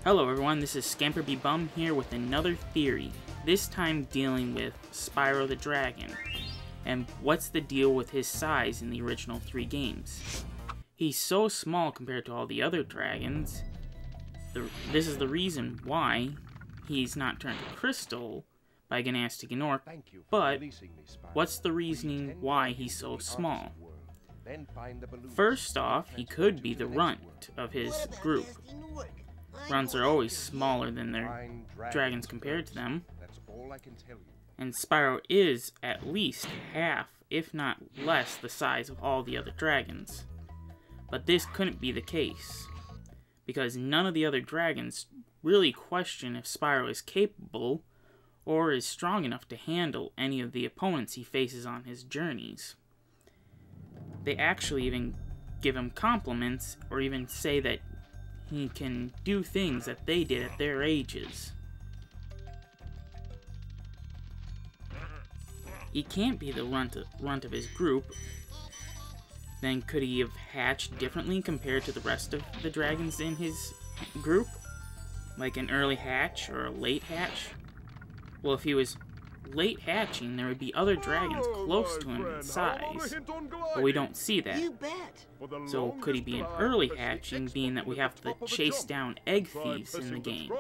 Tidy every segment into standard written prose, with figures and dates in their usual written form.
Hello everyone, this is Scamperbeebum here with another theory, this time dealing with Spyro the Dragon, and what's the deal with his size in the original 3 games. He's so small compared to all the other dragons. This is the reason why he's not turned to crystal by Gnasty Gnorc, but what's the reasoning why he's so small? First off, he could be the runt of his group. Runts are always smaller than their dragons compared to them, and Spyro is at least half, if not less, the size of all the other dragons. But this couldn't be the case, because none of the other dragons really question if Spyro is capable or is strong enough to handle any of the opponents he faces on his journeys. They actually even give him compliments or even say that he can do things that they did at their ages. He can't be the runt of his group. Then could he have hatched differently compared to the rest of the dragons in his group? Like an early hatch or a late hatch? Well, if he was late hatching, there would be other dragons close to him in size, but we don't see that. So could he be an early hatching, being that we have to chase down egg thieves in the game?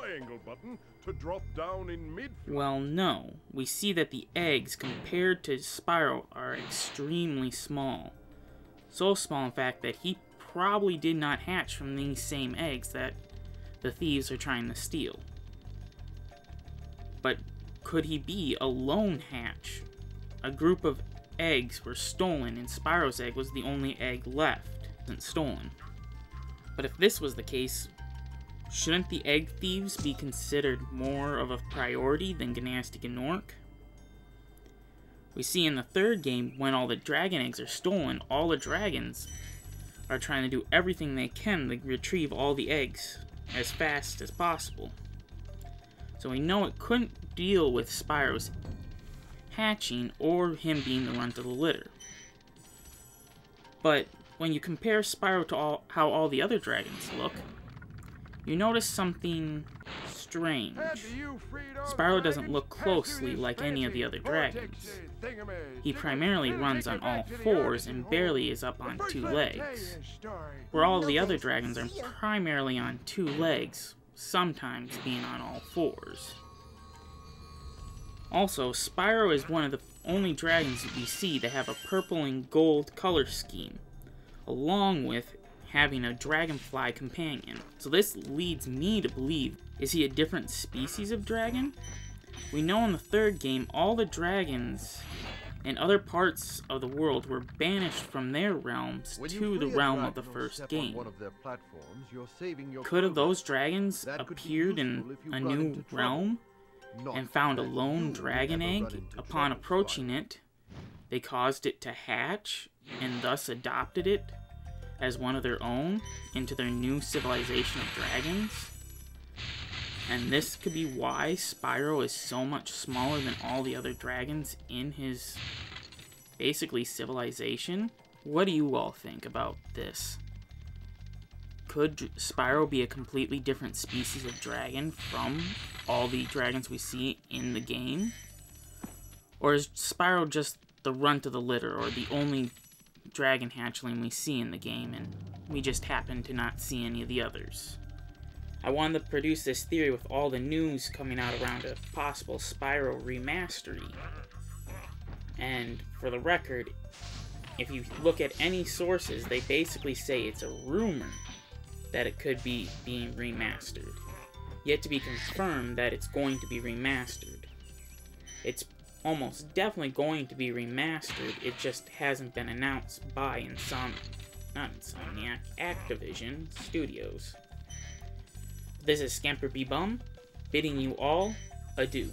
Well, no. We see that the eggs compared to Spyro are extremely small. So small, in fact, that he probably did not hatch from these same eggs that the thieves are trying to steal. But could he be a lone hatch? A group of eggs were stolen and Spyro's egg was the only egg left. Wasn't stolen. But if this was the case, shouldn't the egg thieves be considered more of a priority than Gnasty Gnorc? We see in the 3rd game, when all the dragon eggs are stolen, all the dragons are trying to do everything they can to retrieve all the eggs as fast as possible. So we know it couldn't deal with Spyro's hatching or him being the runt of the litter. But when you compare Spyro to how all the other dragons look, you notice something strange. Spyro doesn't look closely like any of the other dragons. He primarily runs on all 4s and barely is up on 2 legs, where all the other dragons are primarily on 2 legs, sometimes being on all 4s. Also, Spyro is one of the only dragons that we see to have a purple and gold color scheme, along with having a dragonfly companion. So this leads me to believe, is he a different species of dragon? We know in the 3rd game, all the dragons in other parts of the world were banished from their realms to the realm of the 1st game. Could have those dragons appeared in a new realm and found a lone dragon egg? Upon approaching it, they caused it to hatch and thus adopted it as one of their own into their new civilization of dragons? And this could be why Spyro is so much smaller than all the other dragons in his, basically, civilization? What do you all think about this? Could Spyro be a completely different species of dragon from all the dragons we see in the game? Or is Spyro just the runt of the litter, or the only dragon hatchling we see in the game, and we just happen to not see any of the others? I wanted to produce this theory with all the news coming out around a possible Spyro remastery. And for the record, if you look at any sources, they basically say it's a rumor that it could be being remastered. Yet to be confirmed that it's going to be remastered. It's almost definitely going to be remastered, it just hasn't been announced by Activision Studios. This is Scamperbeebum, bidding you all adieu.